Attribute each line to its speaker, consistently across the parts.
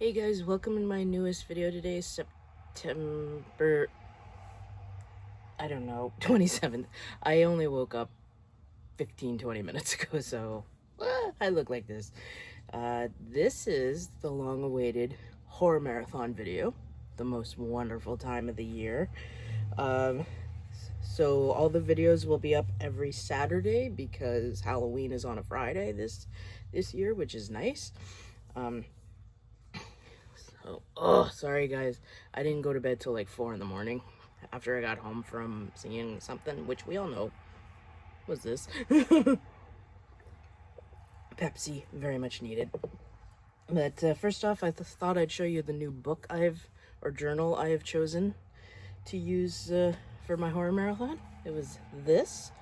Speaker 1: Hey guys, welcome in my newest video today, September, I don't know, 27th. I only woke up 15-20 minutes ago, so I look like this. This is the long-awaited horror marathon video, the most wonderful time of the year. So all the videos will be up every Saturday because Halloween is on a Friday this year, which is nice. Oh, sorry guys. I didn't go to bed till like 4 in the morning after I got home from seeing something, which we all know was this. Pepsi, very much needed. But first off, I thought I'd show you the new book or journal I have chosen to use for my horror marathon. It was this,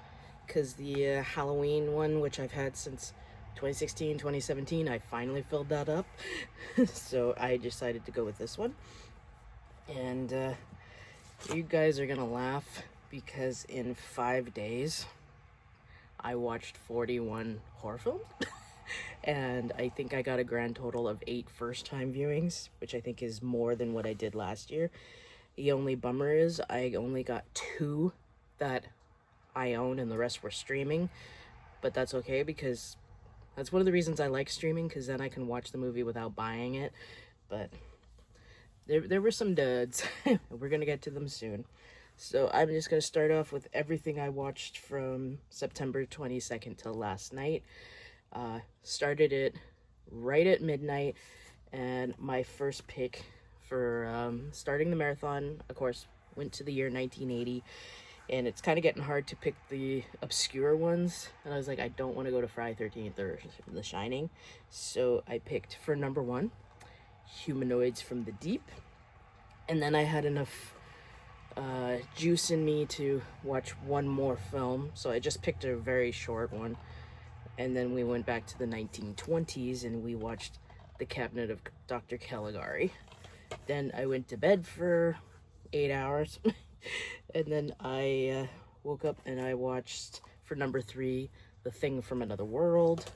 Speaker 1: because the Halloween one, which I've had since 2016, 2017, I finally filled that up. So I decided to go with this one. And you guys are gonna laugh because in 5 days I watched 41 horror films. And I think I got a grand total of 8 first-time viewings, which I think is more than what I did last year. The only bummer is I only got 2 that I own and the rest were streaming, but that's okay because that's one of the reasons I like streaming, because then I can watch the movie without buying it. But there were some duds. We're gonna get to them soon. So I'm just gonna start off with everything I watched from September 22nd till last night. Started it right at midnight, and my first pick for starting the marathon, of course, went to the year 1980. And it's kind of getting hard to pick the obscure ones. And I was like, I don't want to go to Friday 13th or The Shining. So I picked for number 1, Humanoids from the Deep. And then I had enough juice in me to watch one more film. So I just picked a very short one. And then we went back to the 1920s and we watched The Cabinet of Dr. Caligari. Then I went to bed for 8 hours. And then I woke up and I watched, for number 3, The Thing from Another World.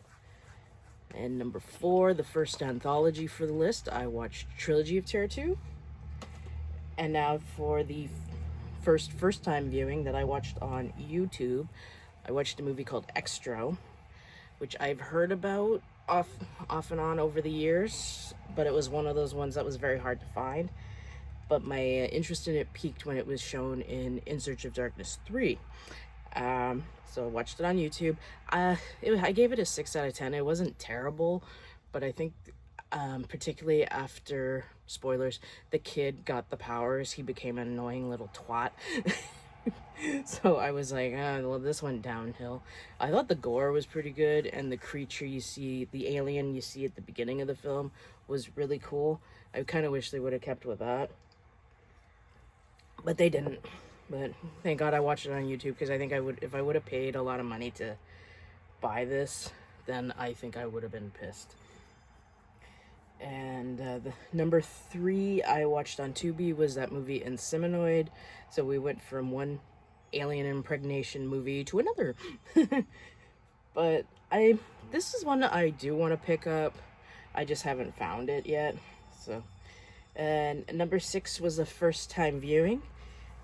Speaker 1: And number 4, the first anthology for the list, I watched Trilogy of Terror 2. And now for the first time viewing that I watched on YouTube, I watched a movie called Extra, which I've heard about off and on over the years, but it was one of those ones that was very hard to find. But my interest in it peaked when it was shown in Search of Darkness 3. So I watched it on YouTube. I gave it a 6 out of 10. It wasn't terrible, but I think particularly after, spoilers, the kid got the powers, he became an annoying little twat. So I was like, well, this went downhill. I thought the gore was pretty good, and the creature you see, the alien you see at the beginning of the film, was really cool. I kind of wish they would have kept with that. But they didn't. But thank God I watched it on YouTube, because I think if I would have paid a lot of money to buy this, then I think I would have been pissed. And the number 3 I watched on Tubi was that movie Inseminoid. So we went from one alien impregnation movie to another. But this is one that I do want to pick up. I just haven't found it yet. So, and number 6 was a first time viewing.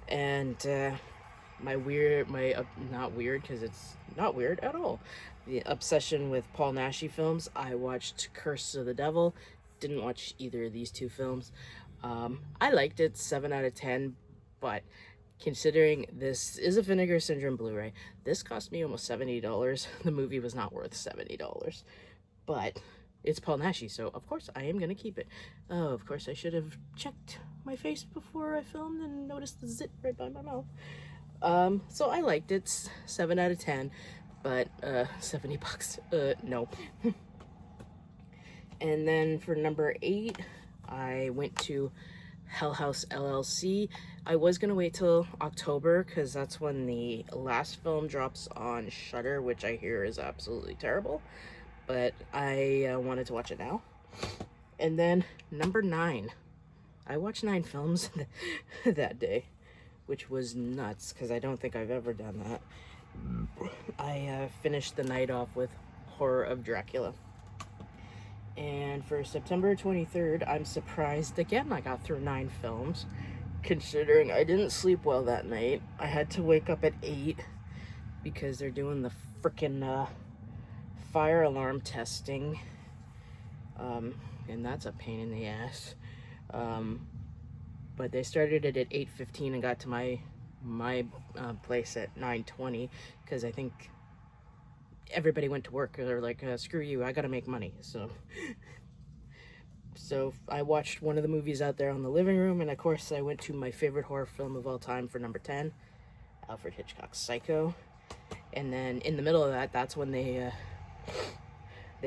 Speaker 1: And not weird, because it's not weird at all, the obsession with Paul Naschy films. I watched Curse of the Devil. Didn't watch either of these 2 films. I liked it, 7 out of 10, but considering this is a Vinegar Syndrome Blu-ray, this cost me almost $70. The movie was not worth $70, but it's Paul Naschy, so of course I am gonna keep it. Oh, of course I should have checked my face before I filmed and noticed the zit right by my mouth. So I liked it, 7 out of 10, but $70, no. And then for number 8, I went to Hell House LLC. I was gonna wait till October, because that's when the last film drops on Shudder, which I hear is absolutely terrible. But I wanted to watch it now. And then number 9. I watched 9 films that day, which was nuts, because I don't think I've ever done that. I finished the night off with Horror of Dracula. And for September 23rd, I'm surprised again I got through 9 films, considering I didn't sleep well that night. I had to wake up at 8 because they're doing the frickin' fire alarm testing. And that's a pain in the ass. But they started it at 8:15 and got to my place at 9:20 because I think everybody went to work. They're like, screw you, I gotta make money. So I watched one of the movies out there on the living room, and of course I went to my favorite horror film of all time for number 10, Alfred Hitchcock's Psycho. And then in the middle of that, that's when they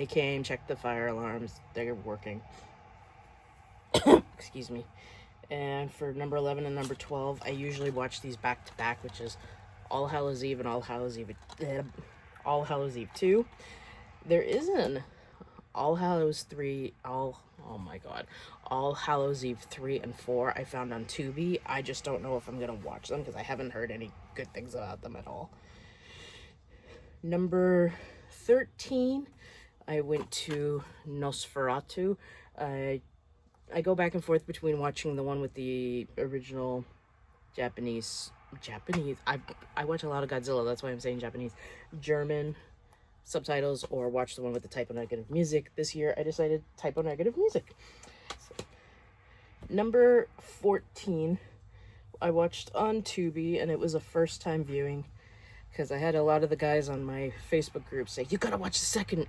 Speaker 1: came, checked the fire alarms, they're working. Excuse me. And for number 11 and number 12, I usually watch these back to back, which is All Hallows Eve and All Hallows Eve 2. There is an All Hallows 3, oh my god, All Hallows Eve 3 and 4 I found on Tubi. I just don't know if I'm gonna watch them because I haven't heard any good things about them at all. Number 13, I went to Nosferatu. I go back and forth between watching the one with the original Japanese. I watch a lot of Godzilla, that's why I'm saying Japanese. German subtitles, or watch the one with the typo negative music. This year I decided typo negative music. So, number 14, I watched on Tubi, and it was a first time viewing because I had a lot of the guys on my Facebook group say, you gotta watch the second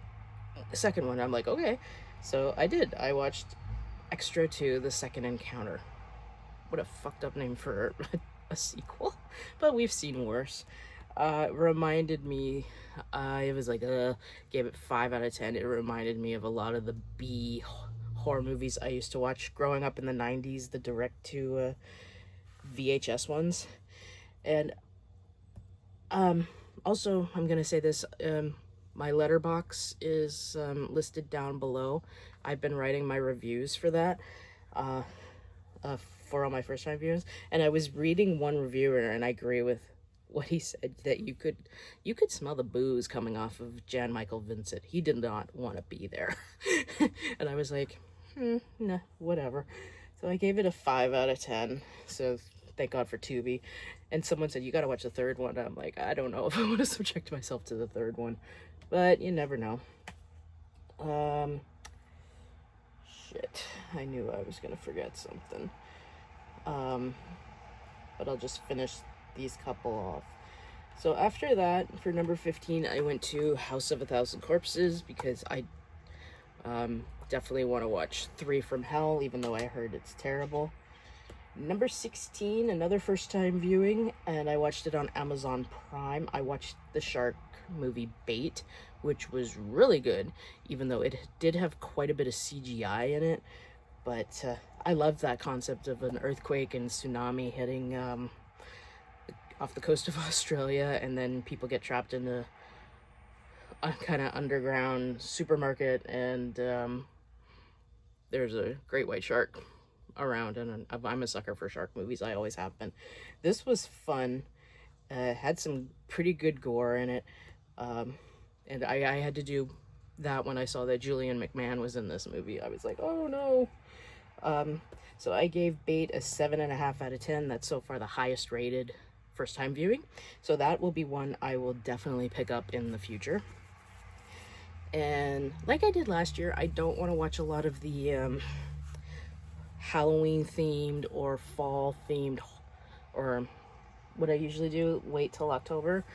Speaker 1: one. I'm like, okay. So I did. I watched Extra 2, The Second Encounter. What a fucked up name for a sequel, but we've seen worse. Reminded me, it was like, gave it 5 out of 10. It reminded me of a lot of the B horror movies I used to watch growing up in the 90s, the direct to VHS ones. And also, I'm gonna say this, my letterbox is listed down below. I've been writing my reviews for that, for all my first time viewers, and I was reading one reviewer, and I agree with what he said, that you could smell the booze coming off of Jan Michael Vincent. He did not want to be there. And I was like, nah, whatever. So I gave it a 5 out of 10. So thank God for Tubi. And someone said, you gotta watch the third one. I'm like, I don't know if I want to subject myself to the third one, but you never know. Shit, I knew I was gonna forget something. But I'll just finish these couple off. So after that, for number 15, I went to House of a Thousand Corpses because I definitely want to watch 3 from Hell, even though I heard it's terrible. Number 16, another first time viewing, and I watched it on Amazon Prime. I watched the shark movie Bait, which was really good, even though it did have quite a bit of CGI in it. But I love that concept of an earthquake and tsunami hitting off the coast of Australia, and then people get trapped in a kind of underground supermarket, and there's a great white shark around, and I'm a sucker for shark movies. I always have been. This was fun. Had some pretty good gore in it, and I had to do that when I saw that Julian McMahon was in this movie. I was like, oh no. So I gave Bait a 7.5 out of 10. That's so far the highest rated first time viewing. So that will be one I will definitely pick up in the future. And like I did last year, I don't want to watch a lot of the Halloween themed or fall themed, or what I usually do, wait till October.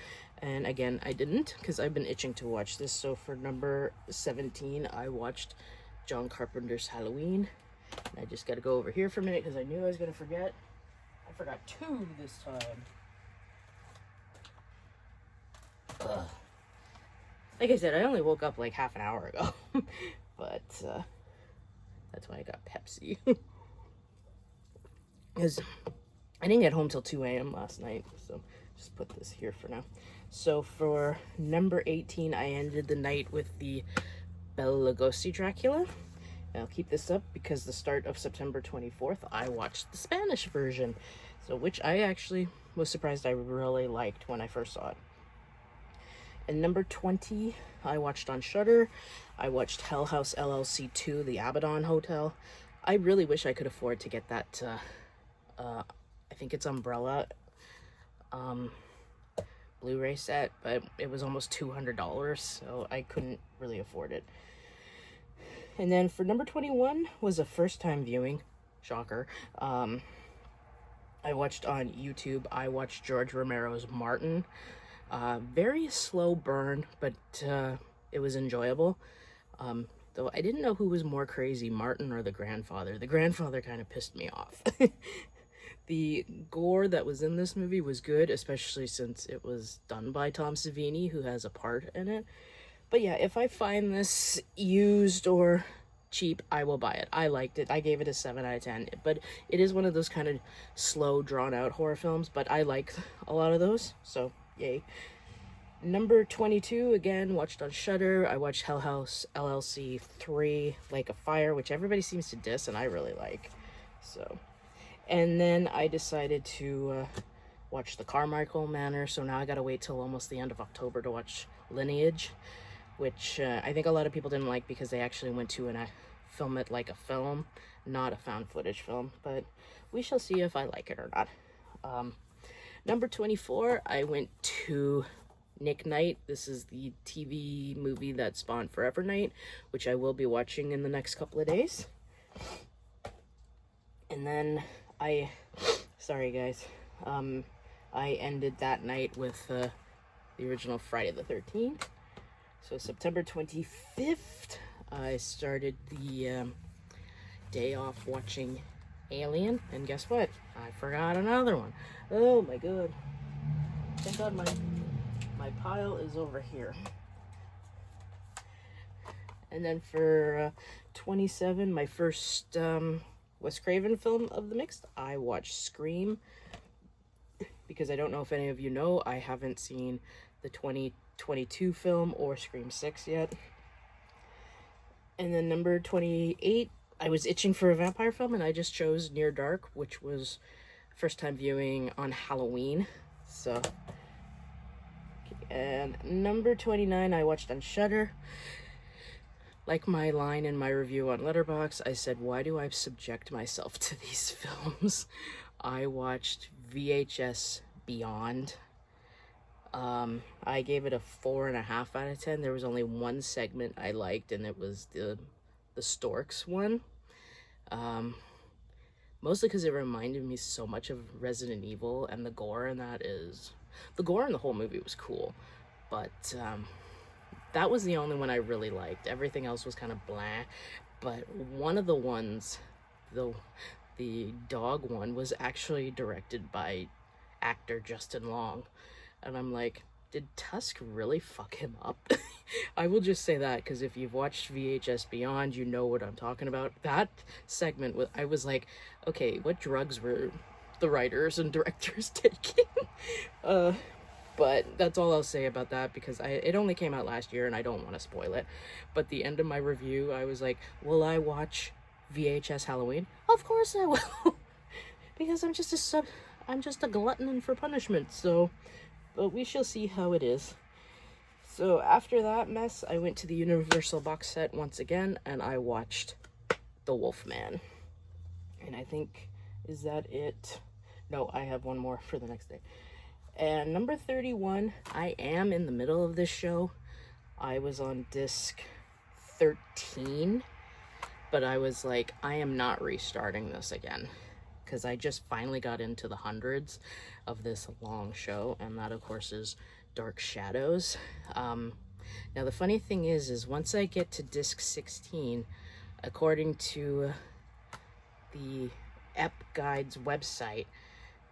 Speaker 1: And again, I didn't, because I've been itching to watch this. So for number 17, I watched John Carpenter's Halloween. And I just got to go over here for a minute because I knew I was going to forget. I forgot 2 this time. Ugh. Like I said, I only woke up like half an hour ago. But that's why I got Pepsi. Because I didn't get home till 2 a.m. last night. So just put this here for now. So for number 18, I ended the night with the Bela Lugosi Dracula. And I'll keep this up because the start of September 24th, I watched the Spanish version. So which I actually was surprised I really liked when I first saw it. And number 20, I watched on Shudder. I watched Hell House LLC 2, The Abaddon Hotel. I really wish I could afford to get that, I think it's Umbrella Blu-ray set, but it was almost $200, so I couldn't really afford it. And then for number 21 was a first-time viewing. Shocker. I watched on YouTube, I watched George Romero's Martin. Very slow burn, but it was enjoyable. Though I didn't know who was more crazy, Martin or the grandfather. The grandfather kind of pissed me off. The gore that was in this movie was good, especially since it was done by Tom Savini, who has a part in it. But yeah, if I find this used or cheap, I will buy it. I liked it. I gave it a 7 out of 10. But it is one of those kind of slow, drawn-out horror films, but I like a lot of those, so yay. Number 22, again, watched on Shudder. I watched Hell House LLC 3, Lake of Fire, which everybody seems to diss, and I really like. So, and then I decided to watch The Carmichael Manor, so now I gotta wait till almost the end of October to watch Lineage, which I think a lot of people didn't like because they actually went to film it like a film, not a found footage film, but we shall see if I like it or not. Number 24, I went to Nick Knight. This is the TV movie that spawned Forever Knight, which I will be watching in the next couple of days. And then sorry guys, I ended that night with the original Friday the 13th. So September 25th, I started the day off watching Alien, and guess what? I forgot another one. Oh my god. Thank god my pile is over here. And then for 27, my first Wes Craven film of the mixed, I watched Scream. Because I don't know if any of you know, I haven't seen the 2022 film or Scream 6 yet. And then number 28, I was itching for a vampire film, and I just chose Near Dark, which was first time viewing on Halloween. So, and number 29, I watched on Shudder. Like my line in my review on Letterboxd, I said, why do I subject myself to these films? I watched VHS Beyond. I gave it a 4.5 out of 10. There was only one segment I liked, and it was the Storks one. Mostly because it reminded me so much of Resident Evil, and the gore in that is... The gore in the whole movie was cool, but that was the only one I really liked. Everything else was kind of blah, but one of the ones, the dog one, was actually directed by actor Justin Long, and I'm like, did Tusk really fuck him up? I will just say that, because if you've watched VHS Beyond, you know what I'm talking about. That segment, I was like, okay, what drugs were the writers and directors taking? But that's all I'll say about that, because it only came out last year, and I don't want to spoil it. But the end of my review, I was like, will I watch VHS Halloween? Of course I will, because I'm just a glutton for punishment, so... But we shall see how it is. So after that mess, I went to the Universal box set once again, and I watched The Wolfman. And I think, is that it? No, I have one more for the next day. And number 31, I am in the middle of this show. I was on disc 13, but I was like, I am not restarting this again, because I just finally got into the hundreds of this long show, and that of course is Dark Shadows. Now the funny thing is once I get to disc 16, according to the Ep Guide's website,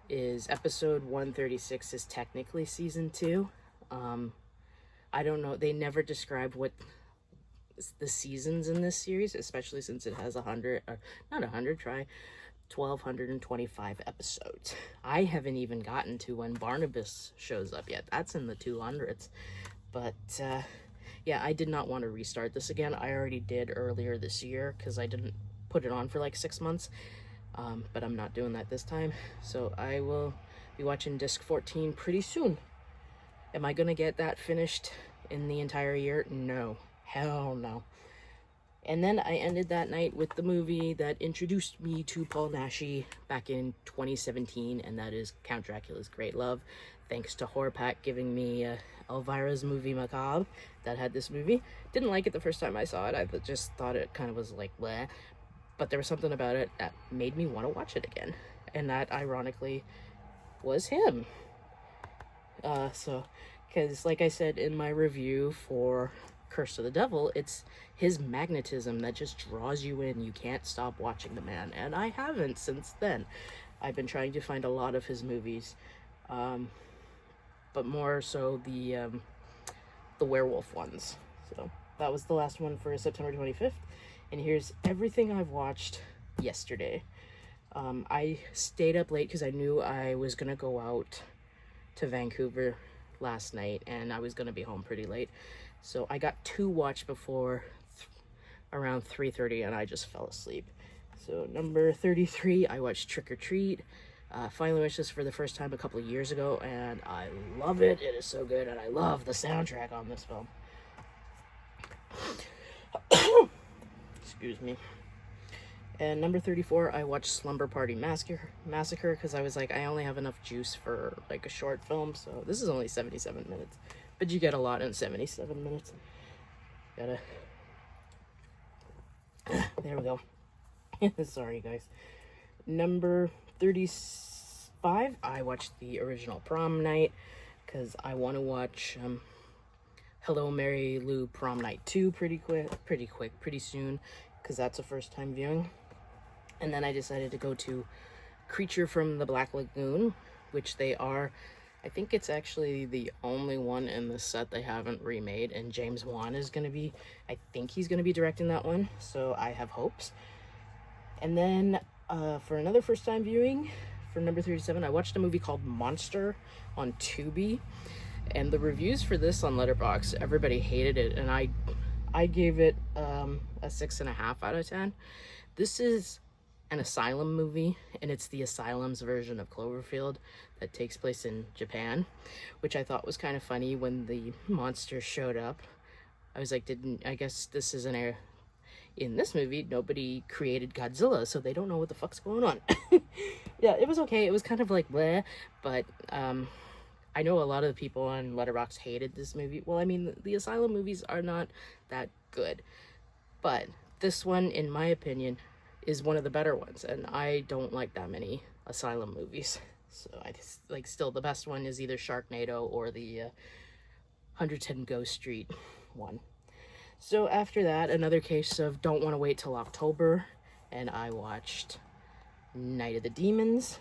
Speaker 1: is episode 136 is technically season 2. I don't know, they never describe what the seasons in this series, especially since it has 1,225 episodes. I haven't even gotten to when Barnabas shows up yet. That's in the 200s. But yeah, I did not want to restart this again. I already did earlier this year because I didn't put it on for like 6 months. But I'm not doing that this time. So I will be watching disc 14 pretty soon. Am I gonna get that finished in the entire year? No. Hell no. And then I ended that night with the movie that introduced me to Paul Naschy back in 2017, and that is Count Dracula's Great Love. Thanks to Horror Pack giving me Elvira's Movie Macabre that had this movie. Didn't like it the first time I saw it. I just thought it kind of was like, bleh. But there was something about it that made me want to watch it again. And that, ironically, was him. Because like I said in my review for Curse of the Devil, it's his magnetism that just draws you in. You can't stop watching the man, and I haven't since then. I've been trying to find a lot of his movies, but more so the werewolf ones. So that was the last one for September 25th, and here's everything I've watched yesterday. I stayed up late because I knew I was gonna go out to Vancouver last night, and I was gonna be home pretty late. So I got to watch before around 3:30, and I just fell asleep. So number 33, I watched Trick or Treat. Finally watched this for the first time a couple of years ago, and I love it. It is so good, and I love the soundtrack on this film. Excuse me. And number 34, I watched Slumber Party Massacre because I was like, I only have enough juice for like a short film, so this is only 77 minutes. But you get a lot in 77 minutes. There we go. Sorry, guys. Number 35, I watched the original Prom Night because I want to watch Hello, Mary Lou Prom Night 2 pretty soon, because that's a first-time viewing. And then I decided to go to Creature from the Black Lagoon, which they are, I think it's actually the only one in the set they haven't remade, and James Wan is going to be, I think he's going to be directing that one, so I have hopes. And then for another first-time viewing, for number 37, I watched a movie called Monster on Tubi, and the reviews for this on Letterboxd, everybody hated it, and I gave it a 6.5 out of 10. This is an asylum movie, and it's the asylum's version of Cloverfield that takes place in Japan, which I thought was kind of funny when the monster showed up. I was like, I guess this isn't in this movie, nobody created Godzilla, so they don't know what the fuck's going on. Yeah, it was okay. It was kind of like bleh, but I know a lot of the people on Letterboxd hated this movie. Well, I mean, the asylum movies are not that good, but this one, in my opinion, is one of the better ones, and I don't like that many asylum movies. So I just like, still the best one is either Sharknado or the 110 Ghost Street one. So after that, another case of don't want to wait till October, and I watched Night of the Demons.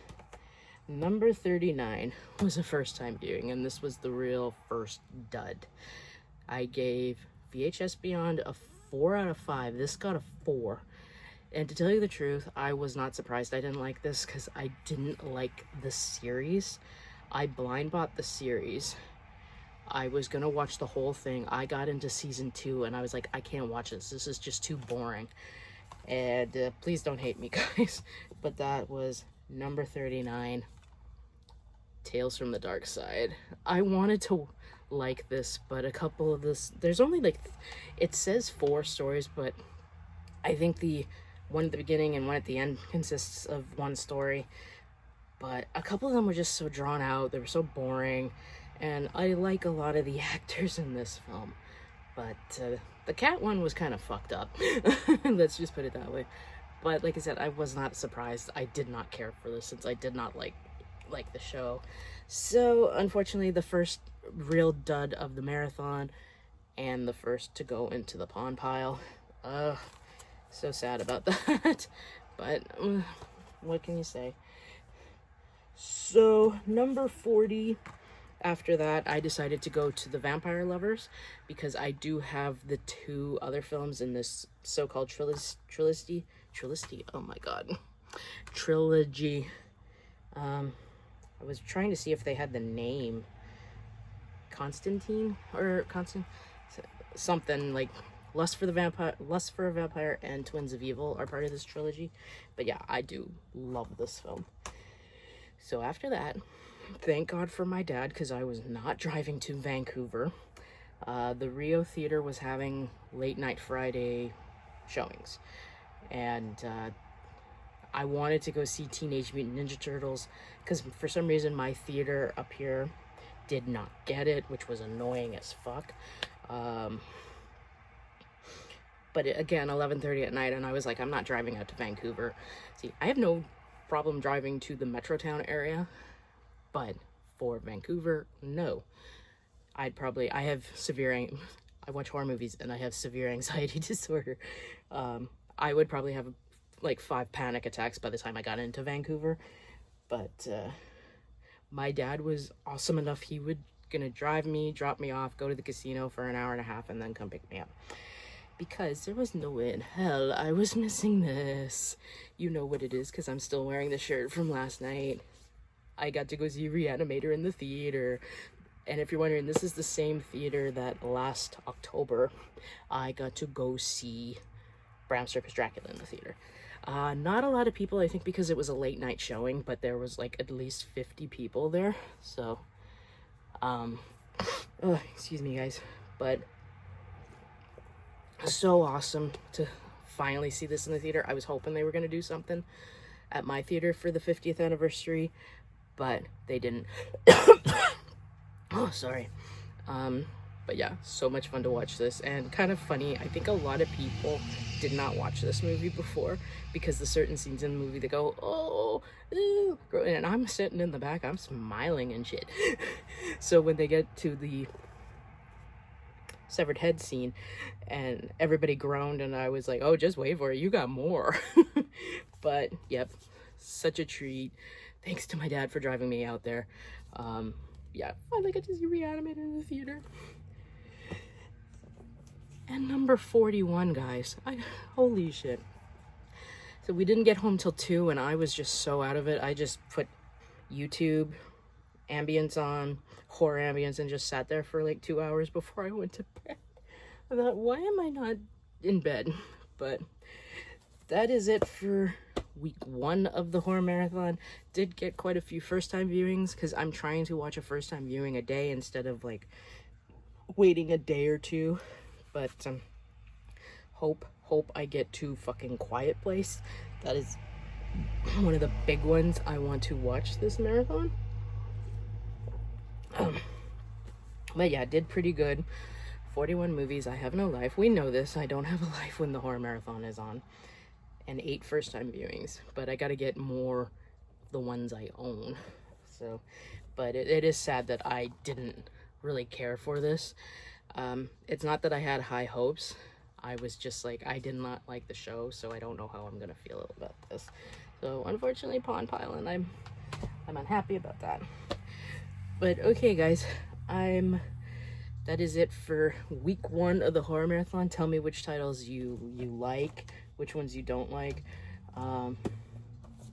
Speaker 1: Number 39 was a first-time viewing, and this was the real first dud. I gave VHS Beyond a 4 out of 5. This got a 4. And to tell you the truth, I was not surprised I didn't like this because I didn't like the series. I blind bought the series. I was gonna watch the whole thing. I got into season 2 and I was like, I can't watch this. This is just too boring. And please don't hate me, guys. But that was number 39, Tales from the Dark Side. I wanted to like this, but a couple of this, there's only like, it says 4 stories, but I think the one at the beginning and one at the end consists of one story. But a couple of them were just so drawn out. They were so boring. And I like a lot of the actors in this film. But the cat one was kind of fucked up. Let's just put it that way. But like I said, I was not surprised. I did not care for this since I did not like the show. So unfortunately, the first real dud of the marathon and the first to go into the pawn pile. So sad about that. But what can you say? So number 40, after that, I decided to go to the Vampire Lovers because I do have the 2 other films in this so-called trilogy. Oh my god, trilogy. I was trying to see if they had the name Constantine or something like Lust for a Vampire and Twins of Evil are part of this trilogy. But yeah, I do love this film. So after that, thank God for my dad, because I was not driving to Vancouver. The Rio Theater was having late night Friday showings, and I wanted to go see Teenage Mutant Ninja Turtles, because for some reason my theater up here did not get it, which was annoying as fuck. But again, 11:30 at night, and I was like, I'm not driving out to Vancouver. See, I have no problem driving to the Metrotown area, but for Vancouver, no. I have I watch horror movies, and I have severe anxiety disorder. I would probably have like 5 panic attacks by the time I got into Vancouver. But my dad was awesome enough. He would gonna drive me, drop me off, go to the casino for an hour and a half, and then come pick me up. Because there was no way in hell I was missing this. You know what it is, because I'm still wearing the shirt from last night. I got to go see Reanimator in the theater. And if you're wondering, this is the same theater that last October I got to go see Bram Stoker's Dracula in the theater. Not a lot of people, I think, because it was a late night showing, but there was like at least 50 people there. So, excuse me, guys. But so awesome to finally see this in the theater. I was hoping they were going to do something at my theater for the 50th anniversary, but they didn't. Oh, sorry. But yeah, so much fun to watch this, and kind of funny. I think a lot of people did not watch this movie before, because the certain scenes in the movie, they go, oh, ew, and I'm sitting in the back, I'm smiling and shit. So when they get to the severed head scene, and everybody groaned, and I was like, oh, just wait for it, you got more. But yep, such a treat. Thanks to my dad for driving me out there. Yeah, finally got to see Reanimator in the theater. And number 41, guys. Holy shit. So we didn't get home till 2, and I was just so out of it. I just put YouTube ambience on, horror ambience, and just sat there for like 2 hours before I went to bed. I thought, why am I not in bed? But that is it for week 1 of the horror marathon. Did get quite a few first-time viewings, because I'm trying to watch a first-time viewing a day instead of like waiting a day or two. But hope I get to fucking Quiet Place. That is one of the big ones I want to watch this marathon. But yeah, did pretty good. 41 movies. I have no life. We know this. I don't have a life when the horror marathon is on. And 8 first-time viewings. But I gotta get more the ones I own. So, but it is sad that I didn't really care for this. It's not that I had high hopes. I was just like, I did not like the show, so I don't know how I'm gonna feel about this. So unfortunately, Pond Pile, I'm unhappy about that. But okay, guys, that is it for week 1 of the horror marathon. Tell me which titles you like, which ones you don't like,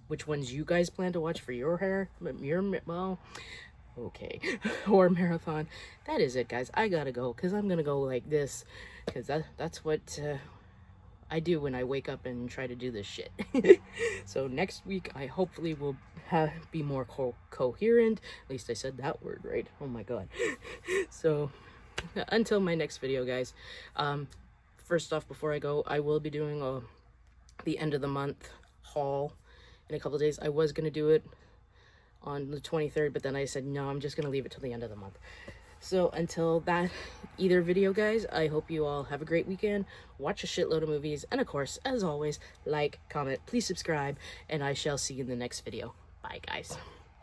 Speaker 1: which ones you guys plan to watch for your well, okay, horror marathon. That is it, guys. I gotta go, because I'm gonna go like this, because that's what I do when I wake up and try to do this shit. So next week I hopefully will be more coherent. At least I said that word right. Oh my god. So until my next video, guys, first off, before I go, I will be doing the end of the month haul in a couple days. I was gonna do it on the 23rd, but then I said no, I'm just gonna leave it till the end of the month. So until that either video, guys, I hope you all have a great weekend, watch a shitload of movies, and of course, as always, like, comment, please subscribe, and I shall see you in the next video. Bye, guys.